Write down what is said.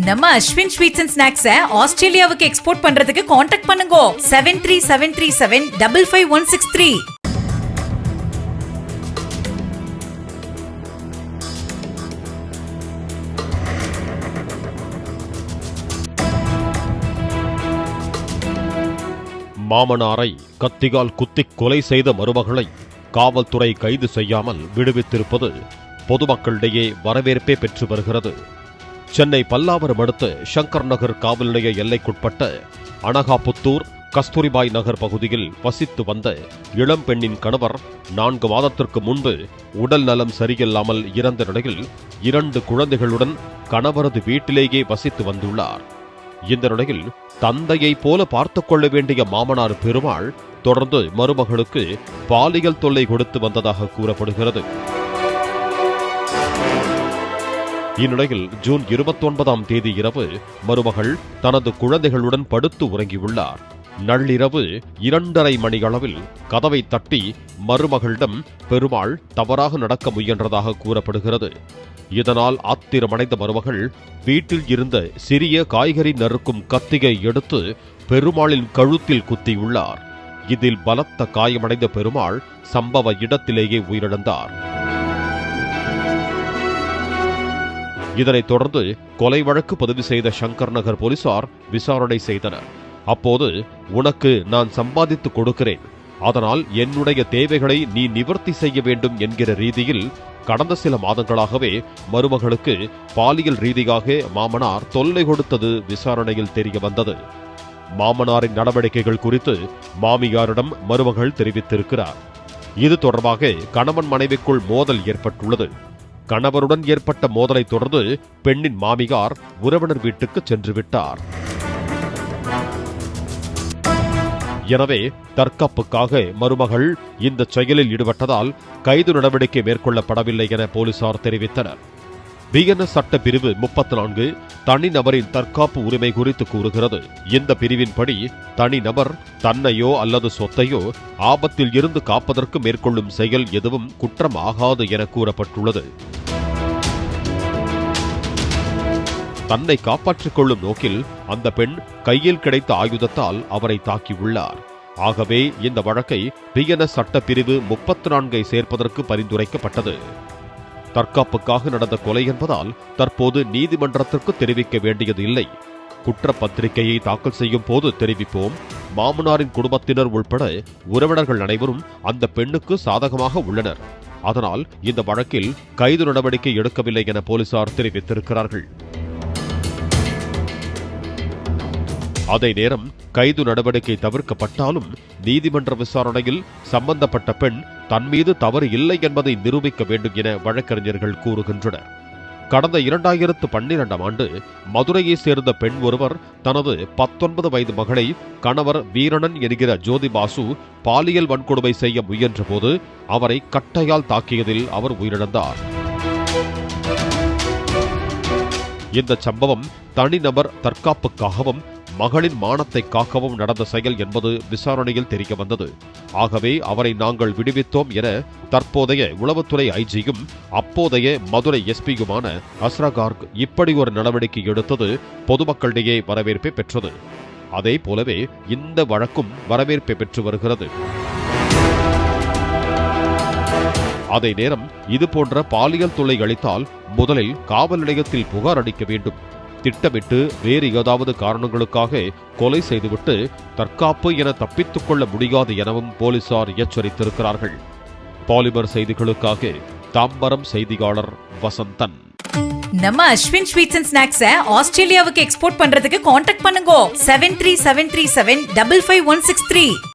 நம்ம Ashwin sweets and snacks ஆஸ்திரேலியாவுக்கு export பண்றதுக்கு கான்டாக்ட் பண்ணுங்க 7373755163. மாமனாரை கத்திகால் குத்தி கொலை செய்த மருமகளை காவல்துறை கைது செய்யாமல் விடுவித்திருப்பது பொதுமக்களிடையே வரவேற்பே பெற்று வருகிறது. சென்னை பல்லாவரம் அடுத்த சங்கர் நகர் காவல் நிலைய எல்லைக்குட்பட்ட அனகாபுத்தூர் கஸ்தூரிபாய் நகர் பகுதியில் வசித்து வந்த இளம் பெண்ணின் கணவர் 4 மாதத்திற்கு முன்பு உடல் நலம் சரியில்லாமல் இறந்த நிலையில் 2 குழந்தைகளுடன் கணவரது வீட்டிலேயே வசித்து வந்துள்ளார். இந்த நிலையில் தந்தையை போல பார்த்துக் கொள்ள வேண்டிய மாமனார் பெருமாள் தொடர்ந்து மருமகளுக்கு பாலியல் தொல்லை கொடுத்து வந்ததாக கூறப்படுகிறது. இந்நிலையில் ஜூன் 29ஆம் தேதி இரவு மருமகள் தனது குழந்தைகளுடன் படுத்து உறங்கியுள்ளார். நள்ளிரவு 2:30 மணியளவில் கதவை தட்டி மருமகளிடம் பெருமாள் தவறாக நடக்க முயன்றதாக கூறப்படுகிறது. இதனால் ஆத்திரமடைந்த மருமகள் வீட்டில் இருந்த சிறிய காய்கறி நறுக்கும் கத்தியை எடுத்து பெருமாளின் கழுத்தில் குத்தியுள்ளார். இதில் பலத்த காயமடைந்த பெருமாள் சம்பவ இடத்திலேயே உயிரிழந்தார். இதனைத் தொடர்ந்து கொலை வழக்கு பதிவு செய்த சங்கர் நகர் போலீசார் விசாரணை செய்தனர். அப்போது, உனக்கு நான் சம்பாதித்து கொடுக்கிறேன், அதனால் என்னுடைய தேவைகளை நீ நிவர்த்தி செய்ய வேண்டும் என்கிற ரீதியில் கடந்த சில மாதங்களாகவே மருமகளுக்கு பாலியல் ரீதியாக மாமனார் தொல்லை கொடுத்தது விசாரணையில் தெரிய வந்தது. மாமனாரின் நடவடிக்கைகள் குறித்து மாமியாரிடம் மருமகள் தெரிவித்திருக்கிறார். இது தொடர்பாக கணவன் மனைவிக்குள் மோதல் ஏற்பட்டுள்ளது. கணவருடன் ஏற்பட்ட மோதலை தொடர்ந்து பெண்ணின் மாமியார் உறவினர் வீட்டுக்கு சென்று விட்டார். எனவே தற்காப்புக்காக மருமகள் இந்த செயலில் ஈடுபட்டதால் கைது நடவடிக்கை மேற்கொள்ளப்படவில்லை என போலீசார் தெரிவித்தனர். பிஎன்எஸ் சட்ட பிரிவு 34 தனிநபரின் தற்காப்பு உரிமை குறித்து கூறுகிறது. இந்த பிரிவின்படி தனிநபர் தன்னையோ அல்லது சொத்தையோ ஆபத்தில் இருந்து காப்பதற்கு மேற்கொள்ளும் செயல் எதுவும் குற்றம் ஆகாது என கூறப்பட்டுள்ளது. தன்னை காப்பாற்றிக் கொள்ளும் நோக்கில் அந்த பெண் கையில் கிடைத்த ஆயுதத்தால் அவரை தாக்கியுள்ளார். ஆகவே இந்த வழக்கை பிஎன்எஸ் சட்ட பிரிவு 34 சேர்ப்பதற்கு பரிந்துரைக்கப்பட்டது. தற்காப்புக்காக நடந்த கொலை என்பதால் தற்போது நீதிமன்றத்திற்கு தெரிவிக்க வேண்டியது இல்லை. குற்றப்பத்திரிகையை தாக்கல் செய்யும் போது தெரிவிப்போம். மாமனாரின் குடும்பத்தினர் உள்பட உறவினர்கள் அனைவரும் அந்த பெண்ணுக்கு சாதகமாக உள்ளனர். அதனால் இந்த வழக்கில் கைது நடவடிக்கை எடுக்கவில்லை என போலீசார் தெரிவித்திருக்கிறார்கள். அதே நேரம் கைது நடவடிக்கை தவிர்க்கப்பட்டாலும் நீதிமன்ற விசாரணையில் சம்பந்தப்பட்ட பெண் தன் மீது தவறு இல்லை என்பதை நிரூபிக்க வேண்டும் என வழக்கறிஞர்கள் கூறுகின்றனர். கடந்த 2012ஆம் ஆண்டு மதுரையை சேர்ந்த பெண் ஒருவர் தனது 19 வயது மகளை கணவர் வீரணன் என்கிற ஜோதிபாசு பாலியல் வன்கொடுமை செய்ய முயன்றபோது அவரை கட்டையால் தாக்கியதில் அவர் உயிரிழந்தார். இந்த சம்பவம் தனிநபர் தற்காப்புக்காகவும் மகளின் மானத்தை காக்கவும் நடந்த செயல் என்பது விசாரணையில் தெரிய வந்தது. ஆகவே அவரை நாங்கள் விடுவித்தோம் என தற்போதைய உளவுத்துறை ஐஜியும் அப்போதைய மதுரை எஸ்பியுமான அஸ்ரா கார்க் இப்படி ஒரு நடவடிக்கை எடுத்தது பொதுமக்களிடையே வரவேற்பை பெற்றது. அதே போலவே இந்த வழக்கும் வரவேற்பை பெற்று வருகிறது. அதே நேரம் இதுபோன்ற பாலியல் தொல்லை அளித்தால் முதலில் காவல் நிலையத்தில் புகார் அளிக்க வேண்டும். திட்டமிட்டு வேறு ஏதாவது காரணங்களுக்காக கொலை செய்துவிட்டு தற்காப்பு என தப்பித்துக் கொள்ள முடியாது எனவும் போலீசார் எச்சரித்திருக்கிறார்கள். பாலிமர் செய்திகளுக்காக தாம்பரம் செய்தியாளர் வசந்தன். நம்ம அஸ்வின் ஸ்வீட்ஸ் அண்ட் ஸ்நாக்ஸ் ஆஸ்திரேலியாவுக்கு எக்ஸ்போர்ட் பண்றதுக்கு கான்டாக்ட் பண்ணுங்க 7373755163.